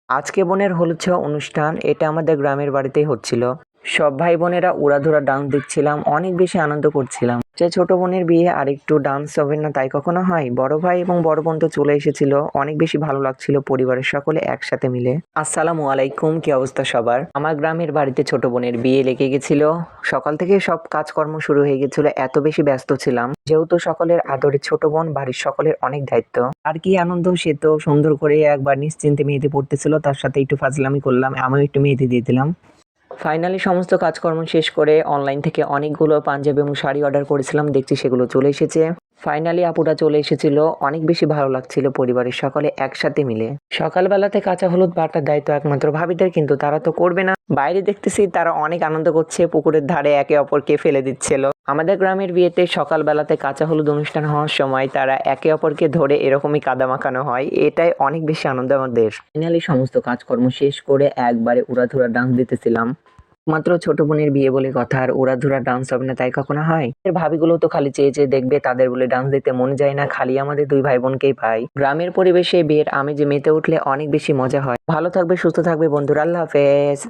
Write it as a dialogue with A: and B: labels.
A: আজকে বোনের হলুদ ছোঁয়া অনুষ্ঠান, এটা আমাদের গ্রামের বাড়িতেই হচ্ছিল। সব ভাই বোনেরা উড়াধুরা ডান্স দেখছিলাম, অনেক বেশি আনন্দ করছিলাম। যে ছোট বোনের বিয়ে আর একটু ডান্স হবে না তাই কখনো হয়? বড় ভাই এবং বড় বোন তো চলে এসেছিল, অনেক বেশি ভালো লাগছিল পরিবারের সকলে একসাথে মিলে। আসসালামু আলাইকুম, কি অবস্থা সবার? আমার গ্রামের বাড়িতে ছোট বোনের বিয়ে লেগে গেছিল। সকাল থেকে সব কাজকর্ম শুরু হয়ে গেছিল, এত বেশি ব্যস্ত ছিলাম যেহেতু সকলের আদরের ছোট বোন, বাড়ির সকলের অনেক দায়িত্ব। আর কি আনন্দ, সে তো সুন্দর করে একবার নিশ্চিন্তে মেহেদি পড়তেছিল, তার সাথে একটু ফাজলামি করলাম, আমিও একটু মেহেদি দিয়ে দিলাম। ফাইনালি সমস্ত কাজকর্ম শেষ করে অনলাইন থেকে অনেকগুলো পাঞ্জাবি এবং শাড়ি অর্ডার করেছিলাম, দেখছি সেগুলো চলে এসেছে। ফাইনালি আপুটা চলে এসেছিল, অনেক বেশি ভালো লাগছিল পরিবারের সকলে একসাথে মিলে। সকালবেলাতে কাঁচা হলুদ বাটার দায়িত্ব একমাত্র ভাবিদের, কিন্তু তারা তো করবে না। বাইরে দেখতেছি তারা অনেক আনন্দ করছে, পুকুরের ধারে একে অপরকে ফেলে দিচ্ছিল। আমাদের গ্রামের বিয়েতে সকালবেলাতে কাঁচা হলুদ অনুষ্ঠান হওয়ার সময় তারা একে অপরকে ধরে এরকমই কাদা মাখানো হয়, এটাই অনেক বেশি আনন্দ আমাদের। ফাইনালি সমস্ত কাজকর্ম শেষ করে একবারে উড়াধুরা ডান্স দিতেছিলাম। মাত্র ছোট বোনের বিয়ে বলে কথা, আর উড়াধুরা ডান্স হবে না তাই কখনো হয়? এর ভাবিগুলো তো খালি চেয়ে চেয়ে দেখবে, তাদের বলে ডান্স দিতে মন যায় না, খালি আমাদের দুই ভাই বোনকেই পাই। গ্রামের পরিবেশে বিয়ের আমেজে মেতে উঠলে অনেক বেশি মজা হয়। ভালো থাকবে, সুস্থ থাকবে বন্ধুরা, আল্লাহ হাফেজ।